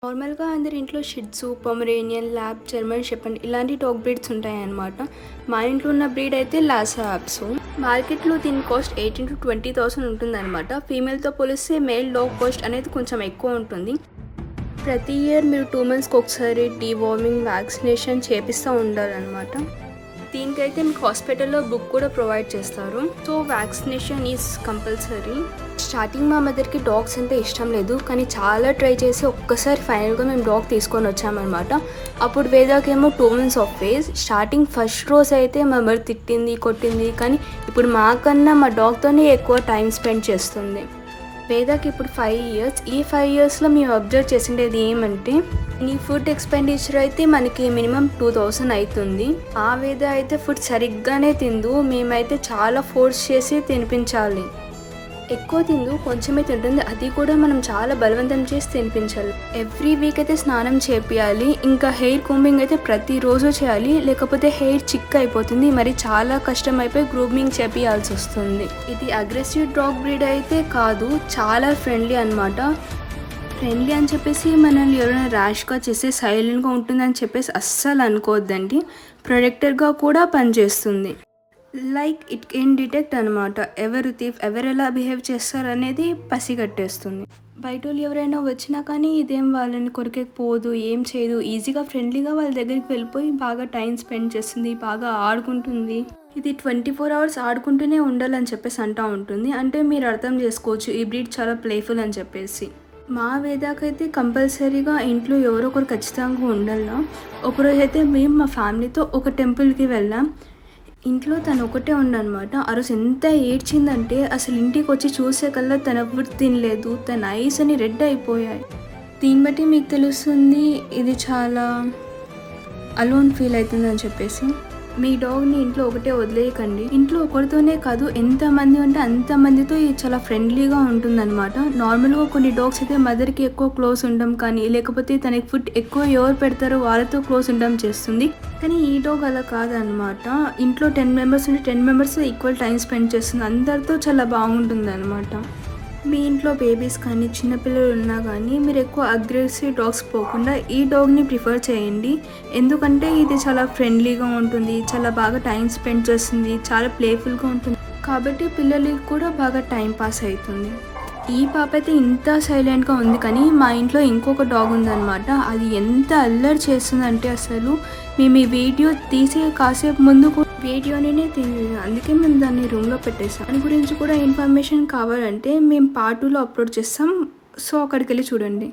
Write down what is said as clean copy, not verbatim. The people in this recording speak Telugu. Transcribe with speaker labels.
Speaker 1: నార్మల్‌గా అందరి ఇంట్లో షిట్జు, పొమరేనియన్, ల్యాబ్, జర్మన్ షెపర్డ్ ఇలాంటి డాగ్ బ్రీడ్స్ ఉంటాయన్నమాట. మా ఇంట్లో ఉన్న బ్రీడ్ అయితే లాసా యాప్స్. మార్కెట్‌లో దీని కాస్ట్ 18,000-20,000 ఉంటుందన్నమాట. ఫీమేల్‌తో పోలిస్తే మేల్ డాగ్ కాస్ట్ అనేది కొంచెం ఎక్కువ ఉంటుంది. ప్రతి ఇయర్ మీరు 2 మంత్స్‌కి ఒకసారి డీవార్మింగ్, వ్యాక్సినేషన్ చేపిస్తూ ఉండాలన్నమాట. దీనికైతే మీకు హాస్పిటల్లో బుక్ కూడా ప్రొవైడ్ చేస్తారు. So vaccination is compulsory. Starting మా మదర్కి డాగ్స్ అంటే ఇష్టం లేదు, కానీ చాలా ట్రై చేసి ఒక్కసారి ఫైనల్గా మేము డాగ్ తీసుకొని వచ్చామన్నమాట. అప్పుడు వేదాకేమో 2 months of age. Starting first రోజు అయితే మా మదర్ తిట్టింది, కొట్టింది, కానీ ఇప్పుడు మాకన్నా మా డాగ్తోనే ఎక్కువ టైం స్పెండ్ చేస్తుంది. వేదాకి ఇప్పుడు 5 ఇయర్స్. ఈ 5 ఇయర్స్లో మేము అబ్జర్వ్ చేసిండేది ఏమంటే, ఈ ఫుడ్ ఎక్స్పెండిచర్ అయితే మనకి మినిమం 2000 అవుతుంది. ఆ వేద అయితే ఫుడ్ సరిగ్గానే తిందు. మేమైతే చాలా ఫోర్స్ చేసి తినిపించాలి. ఎక్కువ తిందు, కొంచెమే తింటుంది. అది కూడా మనం చాలా బలవంతం చేసి తినిపించాలి. ఎవ్రీ వీక్ అయితే స్నానం చేపియాలి. ఇంకా హెయిర్ కూంబింగ్ అయితే ప్రతిరోజు చేయాలి, లేకపోతే హెయిర్ చిక్ అయిపోతుంది. మరి చాలా కష్టం అయిపోయి గ్రూమింగ్ చేపియాల్సి వస్తుంది. ఇది అగ్రెసివ్ డాగ్ బ్రీడ్ అయితే కాదు, చాలా ఫ్రెండ్లీ అనమాట. ఫ్రెండ్లీ అని చెప్పేసి మనల్ని ఎవరైనా ర్యాష్గా చేస్తే సైలెంట్గా ఉంటుందని చెప్పేసి అస్సలు అనుకోవద్దండి. ప్రొటెక్టర్గా కూడా పనిచేస్తుంది. లైక్ ఇట్ కెన్ డిటెక్ట్ అనమాట. ఎవరు థీఫ్, ఎవరు ఎలా బిహేవ్ చేస్తారనేది పసిగట్టేస్తుంది. బయట వాళ్ళు ఎవరైనా వచ్చినా కానీ ఇదేం వాళ్ళని కొరికేకపోదు, ఏం చేయదు. ఈజీగా ఫ్రెండ్లీగా వాళ్ళ దగ్గరికి వెళ్ళిపోయి బాగా టైం స్పెండ్ చేస్తుంది, బాగా ఆడుకుంటుంది. ఇది 24 hours ఆడుకుంటూనే ఉండాలని చెప్పేసి అంటూ ఉంటుంది. అంటే మీరు అర్థం చేసుకోవచ్చు ఈ బ్రీడ్ చాలా ప్లేఫుల్ అని చెప్పేసి. మా వేదాకైతే కంపల్సరీగా ఇంట్లో ఎవరో ఒకరు ఖచ్చితంగా ఉండాల. ఒకరోజు అయితే మేము మా ఫ్యామిలీతో ఒక టెంపుల్కి వెళ్ళాం. ఇంట్లో తను ఒకటే ఉండనమాట. ఆ రోజు ఎంత ఏడ్చిందంటే అసలు ఇంటికి వచ్చి చూసే కల్లా తన ఫుడ్ తినలేదు. తన ఐస్ అని రెడ్ అయిపోయాయి. దీన్ని బట్టి మీకు తెలుస్తుంది ఇది చాలా అలోన్ ఫీల్ అవుతుందని చెప్పేసి. మీ డాగ్ని ఇంట్లో ఒకటే వదిలేయకండి. ఇంట్లో ఒకరితోనే కాదు, ఎంతమంది ఉంటే అంతమందితో ఇది చాలా ఫ్రెండ్లీగా ఉంటుందన్నమాట. నార్మల్గా కొన్ని డాగ్స్ అయితే మదర్కి ఎక్కువ క్లోజ్ ఉండడం కానీ, లేకపోతే తనకి ఫుడ్ ఎక్కువ ఎవరు పెడతారో వాళ్ళతో క్లోజ్ ఉండడం చేస్తుంది. కానీ ఈ డాగ్ అలా కాదనమాట. ఇంట్లో 10 మెంబర్స్ ఉంటే 10 మెంబర్స్ ఈక్వల్ టైం స్పెండ్ చేస్తుంది. అందరితో చాలా బాగుంటుంది అనమాట. మీ ఇంట్లో బేబీస్ కానీ చిన్నపిల్లలు ఉన్నా కానీ మీరు ఎక్కువ అగ్రెసివ్ డాగ్స్ పోకుండా ఈ డాగ్ని ప్రిఫర్ చేయండి. ఎందుకంటే ఇది చాలా ఫ్రెండ్లీగా ఉంటుంది, చాలా బాగా టైం స్పెండ్ చేస్తుంది, చాలా ప్లేఫుల్గా ఉంటుంది. కాబట్టి పిల్లలకి కూడా బాగా టైం పాస్ అవుతుంది. ఈ పాప అయితే ఇంత సైలెంట్గా ఉంది, కానీ మా ఇంట్లో ఇంకొక డాగ్ ఉందన్నమాట. అది ఎంత అల్లరి చేస్తుందంటే అసలు మేము ఈ వీడియో తీసే కాసేపు ముందు వీడియోనే తీయలేదు. అందుకే మేము దాన్ని రూమ్లో పెట్టేసాం. దాని గురించి కూడా ఇన్ఫర్మేషన్ కావాలంటే మేము పార్ట్ 2లో అప్లోడ్ చేస్తాం. సో అక్కడికి వెళ్ళి చూడండి.